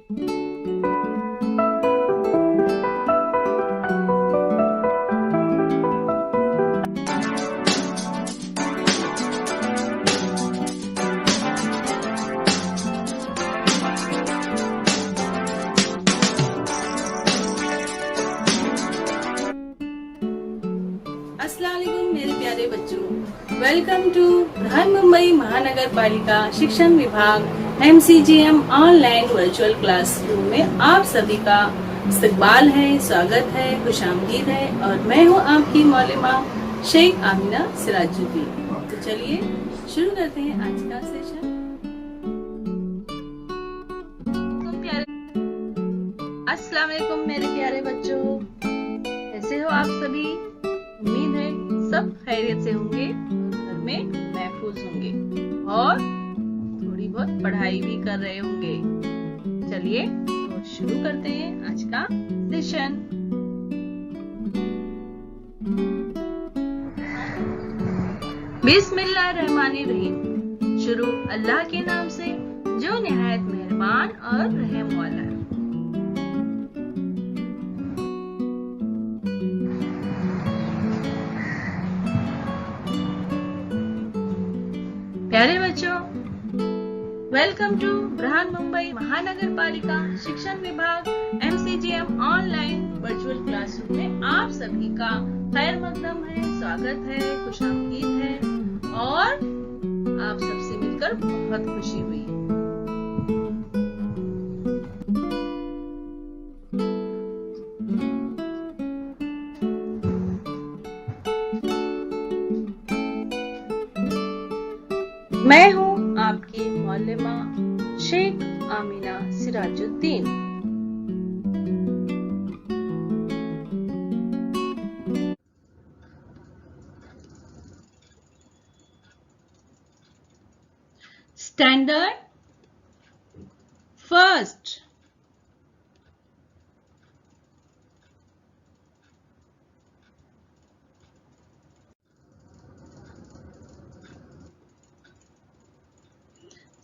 अस्सलाम वालेकुम मेरे प्यारे बच्चों, वेलकम टू बृहन्मुंबई महानगर पालिका शिक्षण विभाग MCGM ऑनलाइन वर्चुअल क्लासरूम में आप सभी का इस्तकबाल है, स्वागत है, खुशामदीद है और मैं हूँ आपकी मौलिमा शेख आमिना सिराजुद्दीन। तो चलिए शुरू करते हैं आज का सेशन। अस्सलाम वालेकुम मेरे प्यारे बच्चों, कैसे हो आप सभी? उम्मीद है सब खैरियत से होंगे, घर में महफूज होंगे और थोड़ी बहुत पढ़ाई भी कर रहे होंगे। चलिए तो शुरू करते हैं आज का सेशन। बिस्मिल्लाहिर्रहमानिर्रहीम। शुरू अल्लाह के नाम से जो निहायत मेहरबान और रहम वाला है। प्यारे बच्चों, वेलकम टू बृहन्मुंबई महानगर पालिका शिक्षण विभाग MCGM ऑनलाइन वर्चुअल क्लासरूम में आप सभी का खैर मकदम है, स्वागत है, खुशामदीद है और आप सबसे मिलकर बहुत खुशी हुई। मैं हूँ आपकी Maulima Sheikh Amina Sirajuddin. Standard first.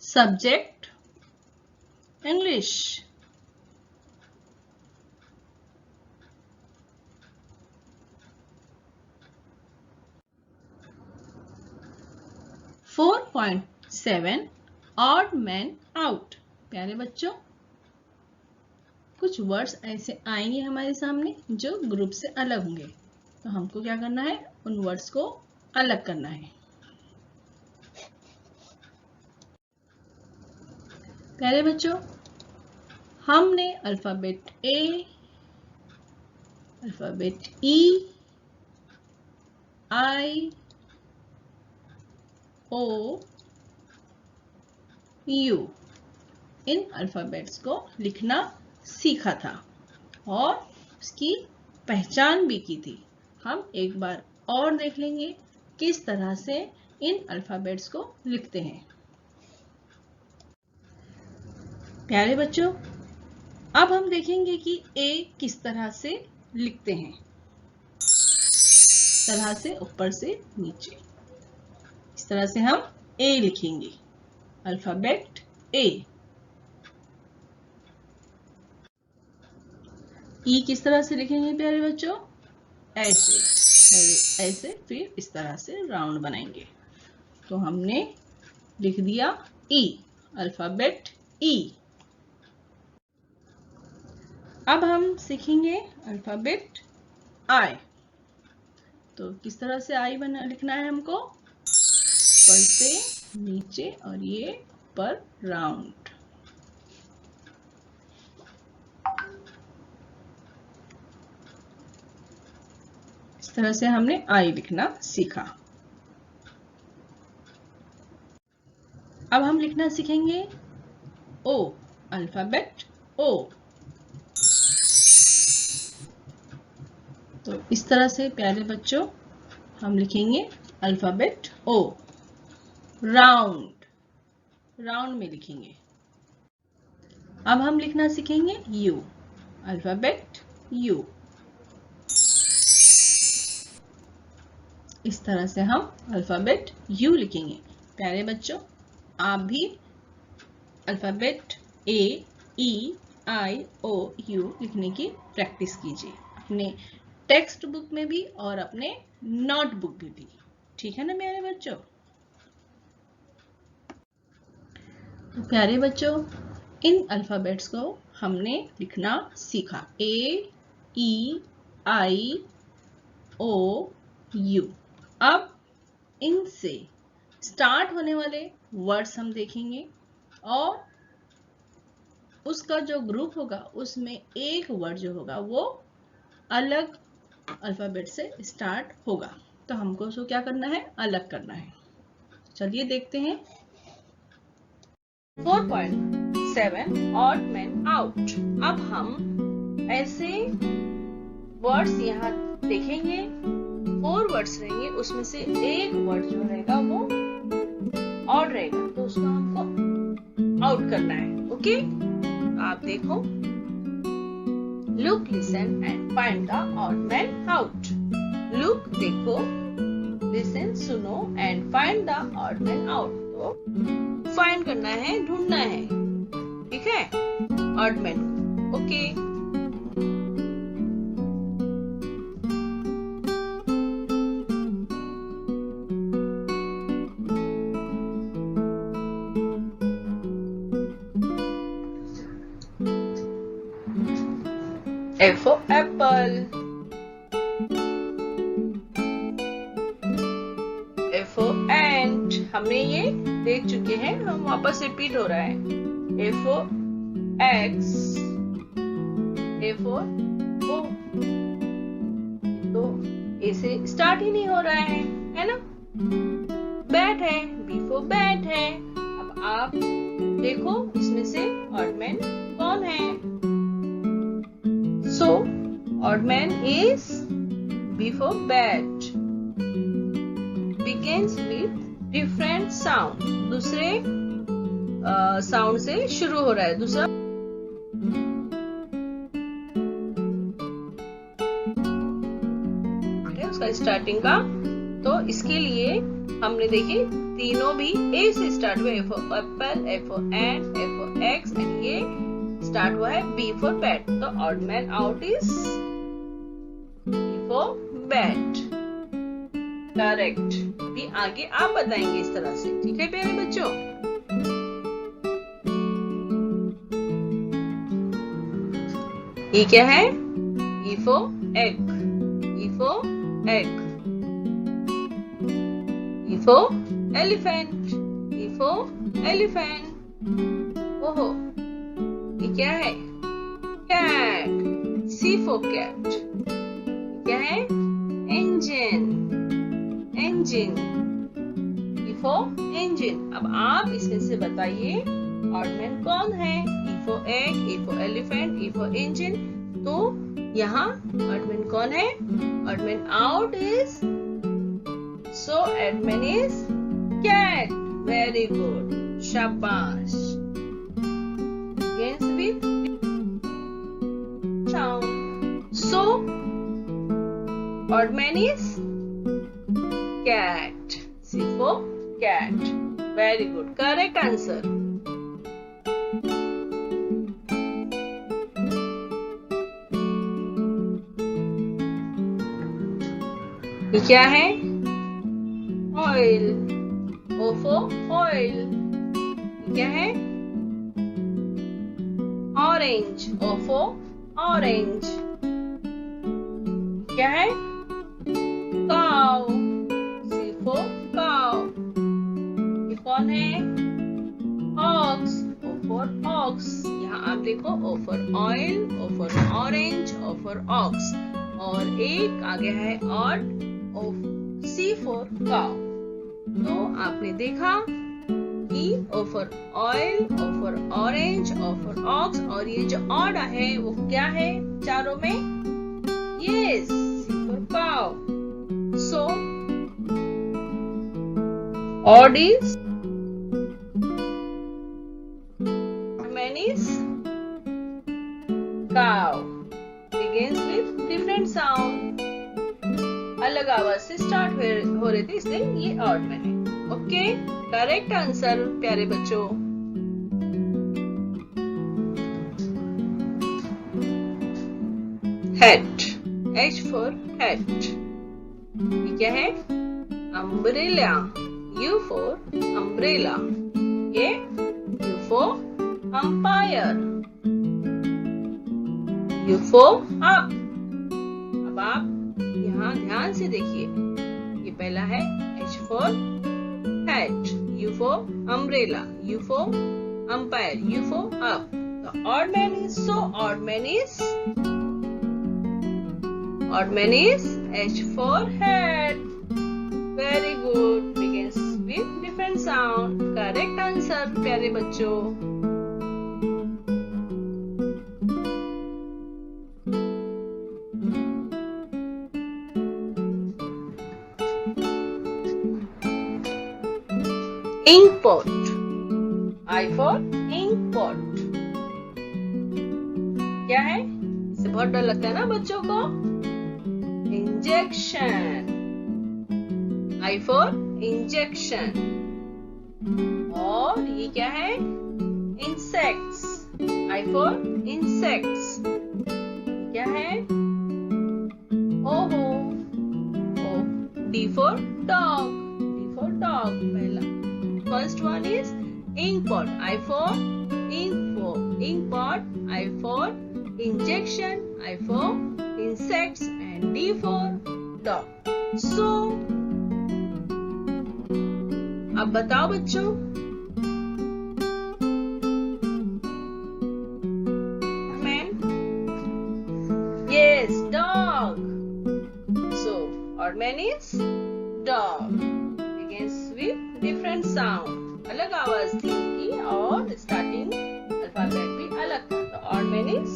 Subject English. Four 4.7 Odd Man Out। प्यारे बच्चों, कुछ वर्ड्स ऐसे आएंगे हमारे सामने जो ग्रुप से अलग होंगे, तो हमको क्या करना है? उन वर्ड्स को अलग करना है। प्यारे बच्चों, हमने alphabet A, alphabet E, I, O, U in alphabets को लिखना सीखा था और उसकी पहचान भी की थी। हम एक बार और देख लेंगे किस तरह से इन अल्फाबेट्स को लिखते हैं। प्यारे बच्चों, अब हम देखेंगे कि A किस तरह से लिखते हैं। इस तरह से ऊपर से नीचे, इस तरह से हम A लिखेंगे, अल्फाबेट A। E किस तरह से लिखेंगे प्यारे बच्चों? ऐसे, ऐसे, फिर इस तरह से राउंड बनाएंगे। तो हमने लिख दिया E, अल्फाबेट E। अब हम सीखेंगे अल्फाबेट I। तो किस तरह से I लिखना है हमको? ऊपर से नीचे और ये ऊपर राउंड। इस तरह से हमने I लिखना सीखा। अब हम लिखना सीखेंगे O, अल्फाबेट O। तो इस तरह से प्यारे बच्चों हम लिखेंगे अल्फाबेट O, राउंड, राउंड में लिखेंगे। अब हम लिखना सीखेंगे U, अल्फाबेट U। इस तरह से हम अल्फाबेट U लिखेंगे। प्यारे बच्चों, आप भी अल्फाबेट A, E, IOU लिखने की प्रैक्टिस कीजिए अपने टेक्स्ट बुक में भी और अपने नोटबुक में भी। ठीक है ना मेरे बच्चों? तो प्यारे बच्चों, इन अल्फाबेट्स को हमने लिखना सीखा। AEIOU। अब इनसे स्टार्ट होने वाले वर्ड्स हम देखेंगे और उसका जो ग्रुप होगा उसमें एक वर्ड जो होगा वो अलग अल्फाबेट से स्टार्ट होगा। तो हमको उसको क्या करना है? अलग करना है। चलिए देखते हैं। 4.7 ऑड मैन आउट। अब हम ऐसे वर्ड्स यहाँ देखेंगे, 4 वर्ड्स रहेंगे, उसमें से एक वर्ड जो रहेगा वो ऑड रहेगा, तो उसको हमको आउट करना है। ओके, आप देखो, look, listen and find the odd man out. Look देखो, लिसन सुनो, and find the odd man out, तो फाइंड करना है, ढूंढना है। ठीक है, odd man. Okay, A for apple, A for ant। हमने ये देख चुके हैं, हम वापस रिपीट हो रहा है। A for X, A for O। तो A से स्टार्ट ही नहीं हो रहा है ना? बैट है, B for bat है। अब आप देखो इसमें से ऑड मैन कौन है? So, odd man is B for bat. Begins with different sound. दूसरे साउंड से शुरू हो रहा है। दूसरा है उसका स्टार्टिंग का। तो इसके लिए हमने देखे तीनों भी A से स्टार्ट हुए। A for apple, A for ant, A for X, and ये स्टार्ट हुआ है B for bat। तो odd man out is B for bat। Correct. अभी आगे आप बताएंगे इस तरह से। ठीक है प्यारे बच्चों? ये क्या है? E for egg, E for egg। E for elephant, E for elephant। ओहो, ये क्या है? Cat, C for cat। क्या है? engine, engine, E for engine। अब आप इसमें से बताइए ऑड मैन कौन है? E for egg, E for elephant, E for engine। तो यहाँ ऑड मैन कौन है? Odd man out is, so odd man is cat। Very good, शाबाश। Begins with sound. So, odd man is cat. C for cat. Very good. Correct answer. ये क्या है? Oil. O for oil. ये क्या है? Orange, O for orange। क्या है? Cow, C for cow। ये कौन है? Ox, O for ox। यहाँ आप देखो O for oil, O for orange, O for ox। और एक आगे है odd, C for cow। तो आपने देखा O for oil, O for orange, O for ox, और ये जो odd है वो क्या है चारों में? Yes, C for cow। So, odd is, man is cow। Begins with different sound। अलग आवाज से स्टार्ट हो रहे थे, इसलिए ये odd man है। ओके, करेक्ट आंसर प्यारे बच्चों। hat, H for hat. ये क्या है? Umbrella, U for umbrella. ये U for umpire, U for up. अब आप यहाँ ध्यान से देखिए, ये पहला है H for hat, U for umbrella, U for umpire, U for up. The odd man is odd man is H for hat. Very good. Begins with different sound. Correct answer, प्यारे बच्चों. Ink pot, I for ink pot. क्या है? इससे बहुत डर लगता है ना बच्चों को. Injection, I for injection. और ये क्या है? Insects, I for insects. क्या है? ओहो, O, D for dog, D for dog. पहला first one is ink pot, I for ink pot, I for injection, I for insects, and D for dog. So अब बताओ बच्चों, man, yes, dog. So odd man is dog. Begins with different sound. अलग आवाज थी उनकी और starting alphabet भी अलग था. तो odd man is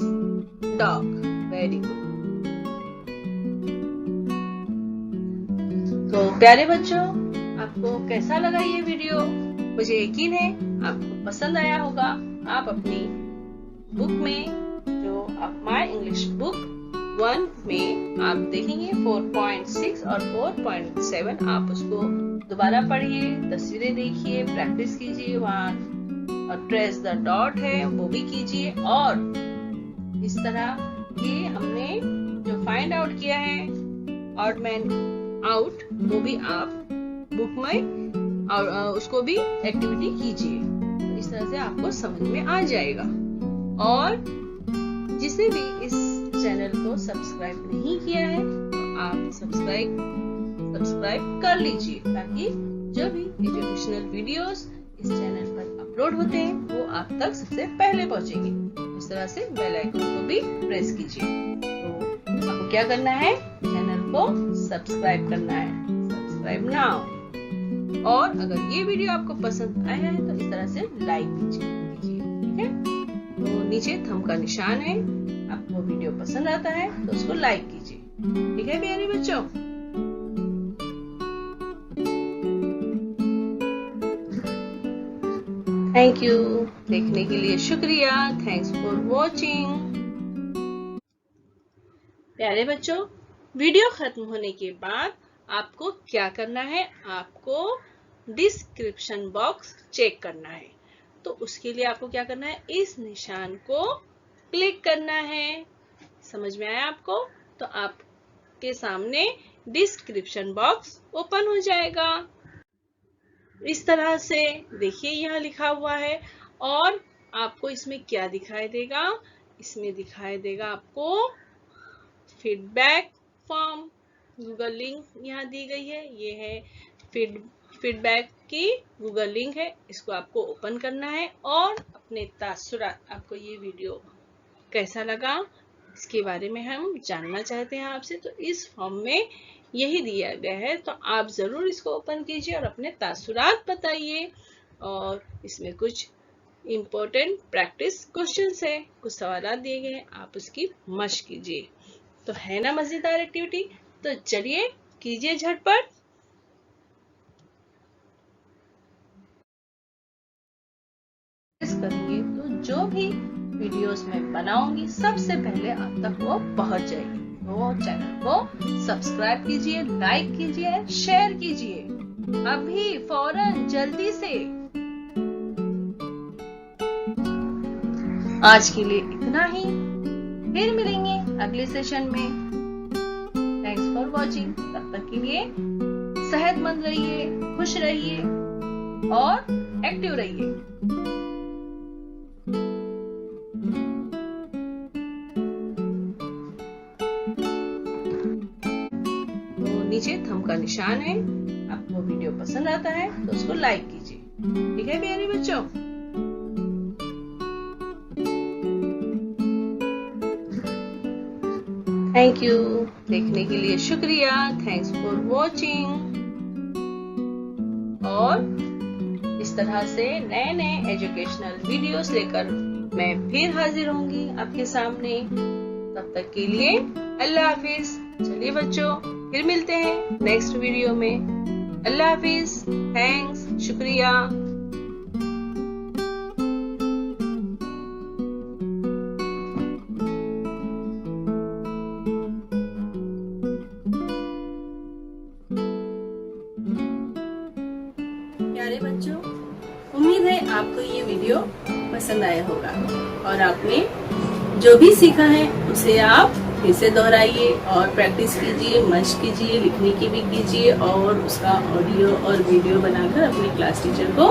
dog. Very good. तो प्यारे बच्चों, आपको कैसा लगा ये वीडियो? मुझे यकीन है आपको पसंद आया होगा. आप अपनी बुक में, जो आप माय इंग्लिश बुक 1 में आप देखेंगे 4.6 और 4.7, आप उसको दोबारा पढ़िए, तस्वीरें देखिए, प्रैक्टिस कीजिए. वहाँ और ट्रेस द डॉट है वो भी कीजिए. और इस तरह ये हमने जो फाइंड आउट किया है ऑड मैन आउट, वो भी आप बुक में और उसको भी एक्टिविटी कीजिए. तो इस तरह से आपको समझ में आ जाएगा. और जिसने भी इस चैनल को सब्सक्राइब नहीं किया है तो आप सब्सक्राइब कर लीजिए, ताकि जो भी एजुकेशनल वीडियोस इस चैनल पर अपलोड होते हैं वो आप तक सबसे पहले पहुंचेंगे. इस तरह से बेल आइकन को भी प्रेस कीजिए. तो आपको क्या करना है? चैनल को सब्सक्राइब करना है. Subscribe now. और अगर ये वीडियो आपको पसंद आया है तो इस तरह से लाइक कीजिए. ठीक है? तो नीचे थंब का निशान है. आपको वीडियो पसंद आता है तो उसको लाइक कीजिए. ठीक है प्यारे बच्चों? Thank you. देखने के लिए शुक्रिया. Thanks for watching. प्यारे बच्चों, वीडियो खत्म होने के बाद आपको क्या करना है? आपको डिस्क्रिप्शन बॉक्स चेक करना है. तो उसके लिए आपको क्या करना है? इस निशान को क्लिक करना है. समझ में आया आपको? तो आपके सामने डिस्क्रिप्शन बॉक्स ओपन हो जाएगा. इस तरह से देखिए, यहाँ लिखा हुआ है. और आपको इसमें क्या दिखाई देगा? इसमें दिखाई देगा आपको फीडबैक फॉर्म. गूगल लिंक यहाँ दी गई है. ये है फीडबैक की गूगल लिंक है. इसको आपको ओपन करना है और अपने तासुरात, आपको ये वीडियो कैसा लगा इसके बारे में हम जानना चाहते हैं आपसे. तो इस फॉर्म में यही दिया गया है. तो आप जरूर इसको ओपन कीजिए और अपने तासुरात बताइए. और इसमें कुछ इम्पोर्टेंट प्रैक्टिस क्वेश्चंस है, कुछ सवाल दिए गए हैं, आप उसकी मशक कीजिए. तो है ना मजेदार एक्टिविटी? तो चलिए कीजिए झटपट. करेंगे तो जो भी वीडियोस मैं बनाऊंगी सबसे पहले आप तक वो पहुंच जाएगी. तो चैनल को सब्सक्राइब कीजिए, लाइक कीजिए, शेयर कीजिए. अभी फौरन जल्दी से. आज के लिए इतना ही. फिर मिलेंगे अगले सेशन में। Thanks for watching. तब तक के लिए सेहतमंद रहिए, खुश रहिए और एक्टिव रहिए। तो नीचे थंब का निशान है, आपको वीडियो पसंद आता है तो उसको लाइक कीजिए। ठीक है प्यारे बच्चों। थैंक यू, देखने के लिए शुक्रिया। Thanks for watching. और इस तरह से नए नए एजुकेशनल वीडियोस लेकर मैं फिर हाजिर होंगी आपके सामने। तब तक के लिए अल्लाह हाफिज। चलिए बच्चों, फिर मिलते हैं नेक्स्ट वीडियो में। अल्लाह हाफिज। थैंक्स, शुक्रिया। प्यारे बच्चों, उम्मीद है आपको ये वीडियो पसंद आया होगा और आपने जो भी सीखा है उसे आप फिर से दोहराइए और प्रैक्टिस कीजिए, मशक कीजिए, लिखने की भी कीजिए और उसका ऑडियो और वीडियो बनाकर अपने क्लास टीचर को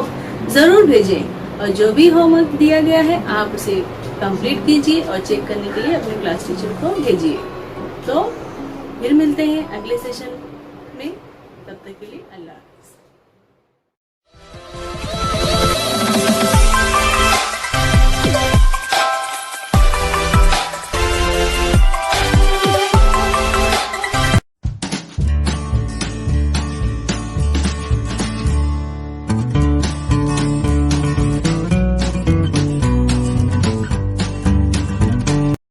जरूर भेजें। और जो भी होमवर्क दिया गया है आप उसे कंप्लीट कीजिए और चेक करने के लिए अपने क्लास टीचर को भेजिए। तो फिर मिलते हैं अगले सेशन में। तब तक के लिए अल्लाह।